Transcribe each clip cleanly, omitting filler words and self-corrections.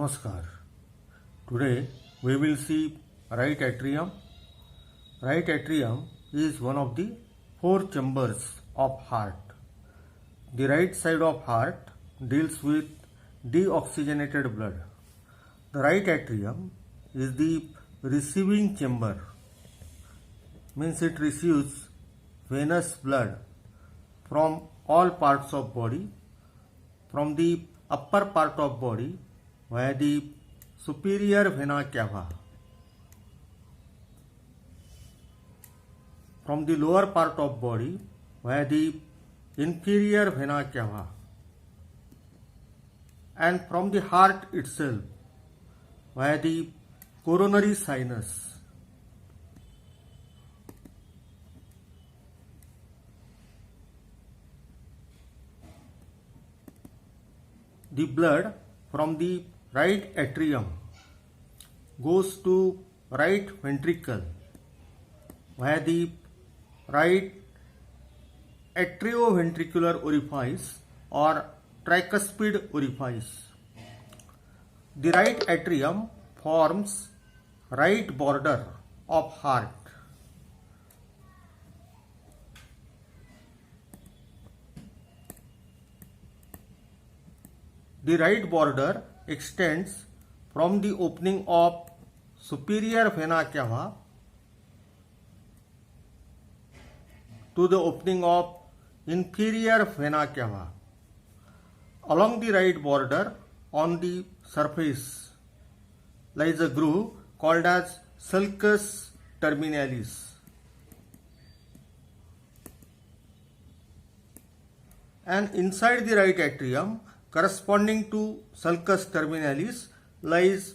Namaskar. Today we will see right atrium. Right atrium is one of the four chambers of heart. The right side of heart deals with deoxygenated blood. The right atrium is the receiving chamber, means it receives venous blood from all parts of body, from the upper part of body via the superior vena cava, from the lower part of body via the inferior vena cava, and from the heart itself via the coronary sinus. The blood from the right atrium goes to right ventricle via the right atrioventricular orifice or tricuspid orifice. The right atrium forms right border of heart. The right border extends from the opening of superior vena cava to the opening of inferior vena cava. Along the right border on the surface lies a groove called as sulcus terminalis. And inside the right atrium, corresponding to sulcus terminalis, lies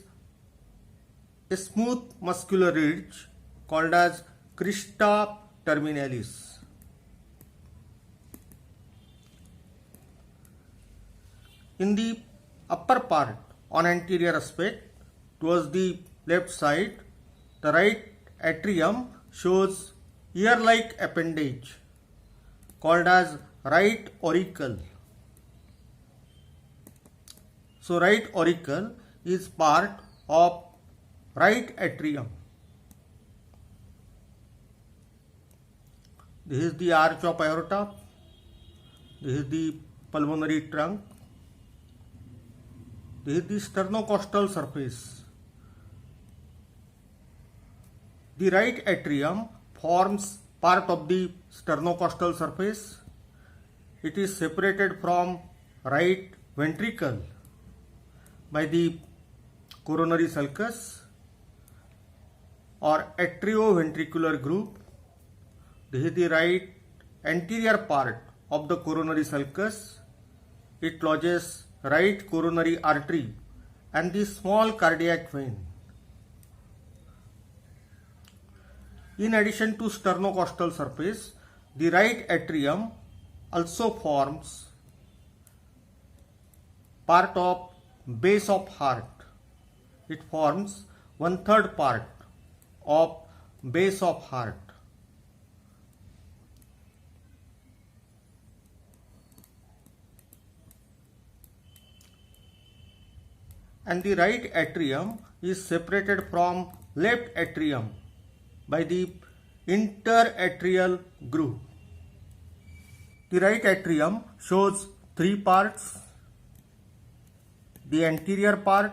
a smooth muscular ridge called as crista terminalis. In the upper part on anterior aspect towards the left side, the right atrium shows ear-like appendage called as right auricle. So right auricle is part of right atrium. This is the arch of aorta. This is the pulmonary trunk. This is the sternocostal surface. The right atrium forms part of the sternocostal surface. It is separated from right ventricle by the coronary sulcus or atrioventricular groove. This is the right anterior part of the coronary sulcus. It lodges right coronary artery and the small cardiac vein. In addition to sternocostal surface, the right atrium also forms part of base of heart. It forms 1/3 part of base of heart. And the right atrium is separated from left atrium by the interatrial groove. The right atrium shows three parts: the anterior part,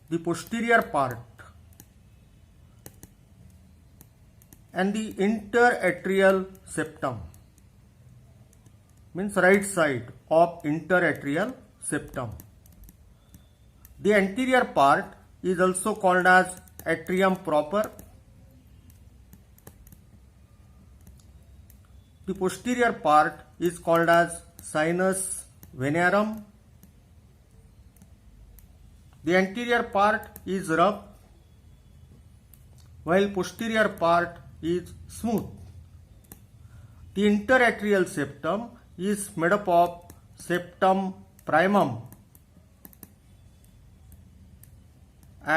the posterior part, and the interatrial septum, means right side of interatrial septum. The anterior part is also called as atrium proper. The posterior part is called as sinus venerum. The anterior part is rough, while posterior part is smooth. The interatrial septum is made up of septum primum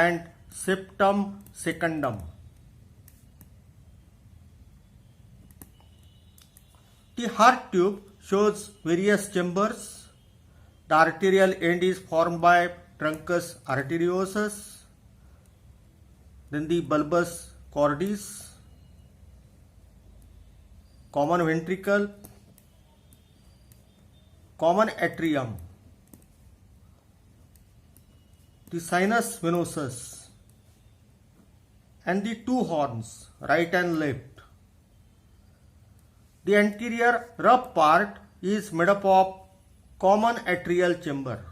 and septum secundum. The heart tube shows various chambers. The arterial end is formed by truncus arteriosus, then the bulbus cordis, common ventricle, common atrium, the sinus venosus, and the two horns, right and left. The anterior rough part is made up of common atrial chamber,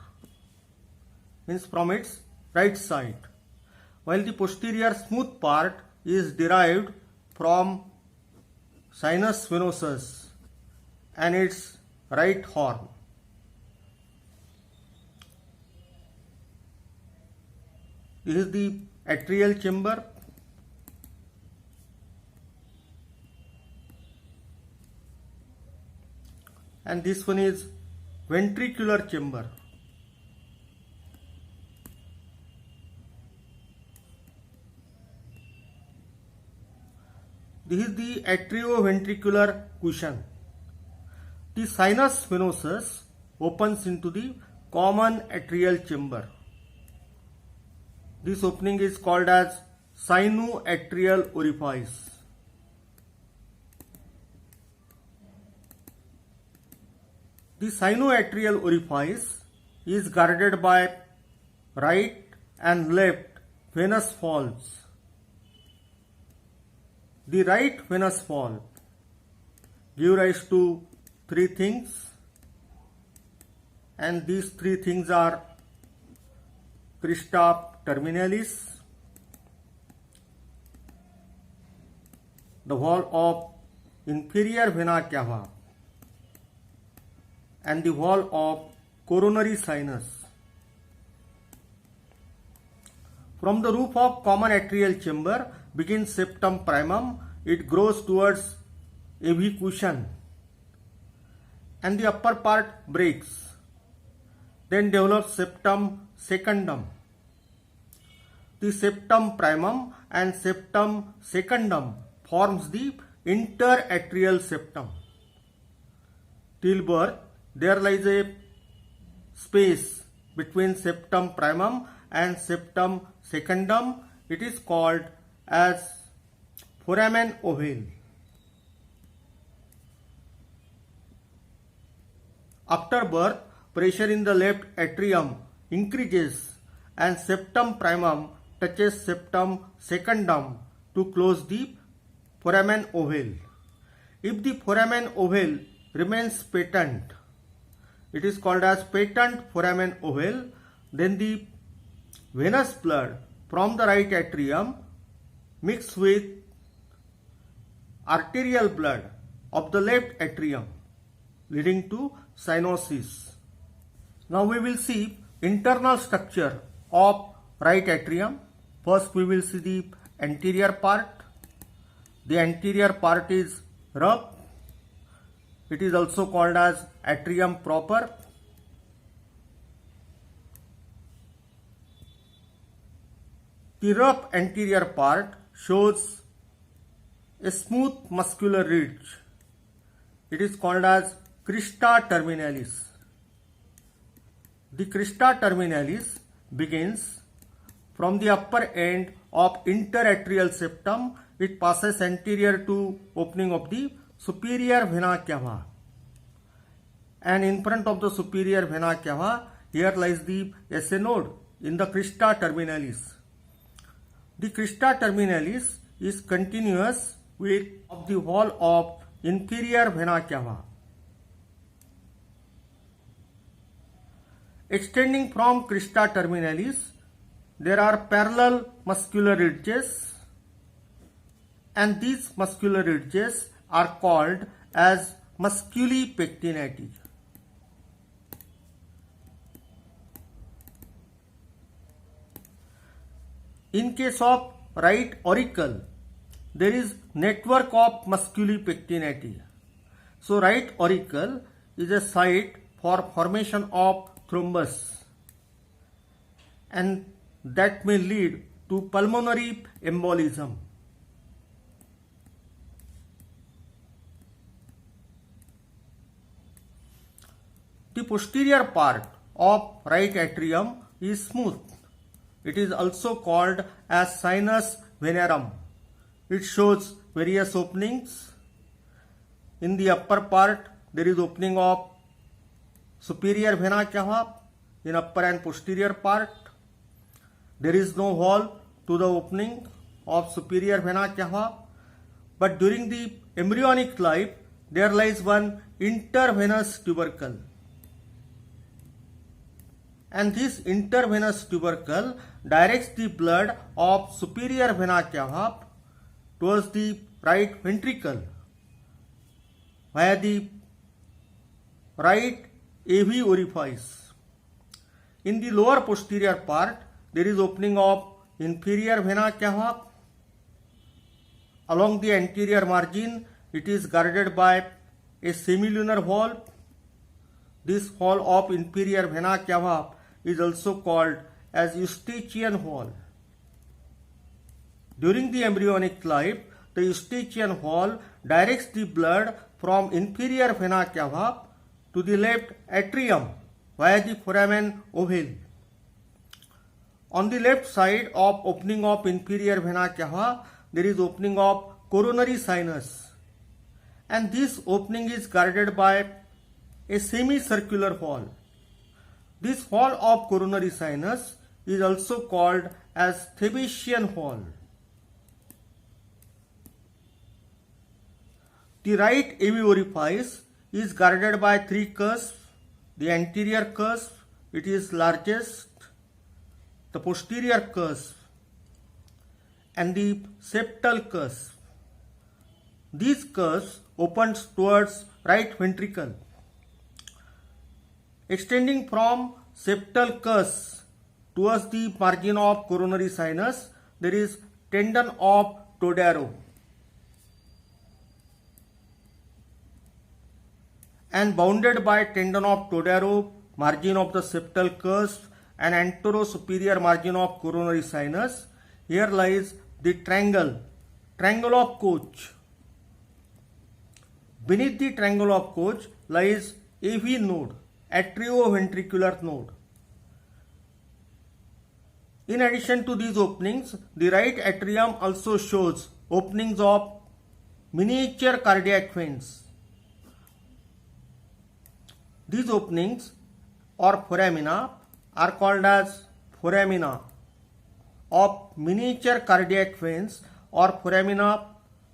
means from its right side, while the posterior smooth part is derived from sinus venosus and its right horn. This is the atrial chamber. And this one is ventricular chamber. This is the atrioventricular cushion. The sinus venosus opens into the common atrial chamber. This opening is called as sinoatrial orifice. The sinoatrial orifice is guarded by right and left venous falls. The right venous fall give rise to three things, and these three things are crista terminalis, the wall of inferior vena cava, and the wall of coronary sinus. From the roof of common atrial chamber begins septum primum. It grows towards AV cushion and the upper part breaks. Then develops septum secundum. The septum primum and septum secundum forms the interatrial septum. Till birth, there lies a space between septum primum and septum secundum. It is called as foramen ovale. After birth, pressure in the left atrium increases and septum primum touches septum secundum to close the foramen ovale. If the foramen ovale remains patent, it is called as patent foramen ovale, then the venous blood from the right atrium mixed with arterial blood of the left atrium, leading to cyanosis. Now we will see internal structure of right atrium. First we will see the anterior part. The anterior part is rough. It is also called as atrium proper. The rough anterior part shows a smooth muscular ridge. It is called as crista terminalis. The crista terminalis begins from the upper end of interatrial septum. It passes anterior to opening of the superior vena cava, and in front of the superior vena cava here lies the SA node in the crista terminalis. The crista terminalis is continuous with the wall of inferior vena cava. Extending from crista terminalis, there are parallel muscular ridges, and these muscular ridges are called as musculi pectinati. In case of right auricle, there is network of musculi pectinati. So right auricle is a site for formation of thrombus, and that may lead to pulmonary embolism. The posterior part of right atrium is smooth. It is also called as sinus venerum. It shows various openings. In the upper part, there is opening of superior vena cava. In upper and posterior part, there is no wall to the opening of superior vena cava. But during the embryonic life, there lies one intervenous tubercle. And this intervenous tubercle directs the blood of superior vena cava towards the right ventricle via the right AV orifice. In the lower posterior part, there is opening of inferior vena cava. Along the anterior margin, it is guarded by a semilunar wall. This wall of inferior vena cava is also called as Eustachian wall. During the embryonic life, the Eustachian wall directs the blood from inferior vena cava to the left atrium via the foramen ovale. On the left side of opening of inferior vena cava, there is opening of coronary sinus, and this opening is guarded by a semicircular wall. This wall of coronary sinus is also called as Thebesian wall. The right AV orifice is guarded by three cusps. The anterior cusp, it is largest, the posterior cusp, and the septal cusp. These cusps opens towards right ventricle. Extending from septal cusp towards the margin of coronary sinus, there is tendon of Todaro. And bounded by tendon of Todaro, margin of the septal cusp and anterosuperior margin of coronary sinus, here lies the triangle of Koch. Beneath the triangle of Koch lies AV node, atrioventricular node. In addition to these openings, the right atrium also shows openings of miniature cardiac veins. These openings or foramina are called as foramina of miniature cardiac veins or foramina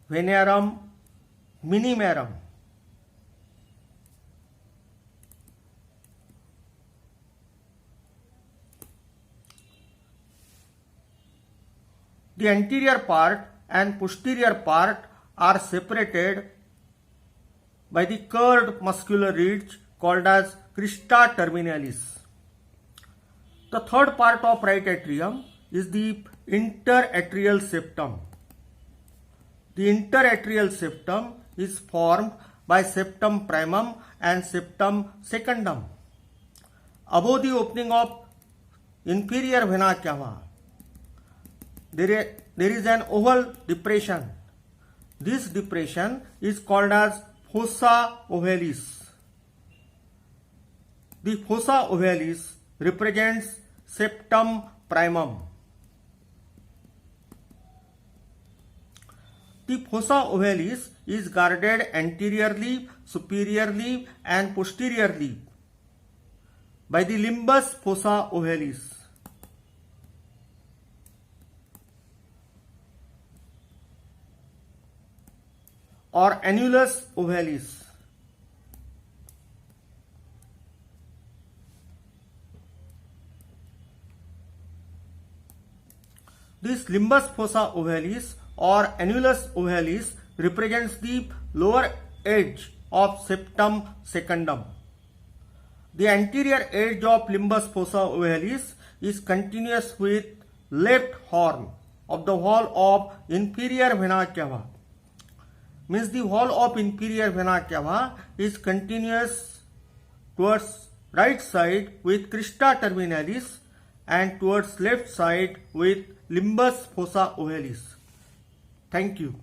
venerum minimarum. The anterior part and posterior part are separated by the curved muscular ridge called as crista terminalis. The third part of right atrium is the interatrial septum. The interatrial septum is formed by septum primum and septum secundum. Above the opening of inferior vena cava, there is an oval depression. This depression is called as fossa ovalis. The fossa ovalis represents septum primum. The fossa ovalis is guarded anteriorly, superiorly and posteriorly by the limbus fossa ovalis. Or annulus ovalis. This limbus fossa ovalis or annulus ovalis represents the lower edge of septum secundum. The anterior edge of limbus fossa ovalis is continuous with left horn of the wall of inferior vena cava. Means the wall of inferior vena cava is continuous towards right side with crista terminalis and towards left side with limbus fossa ovalis. Thank you.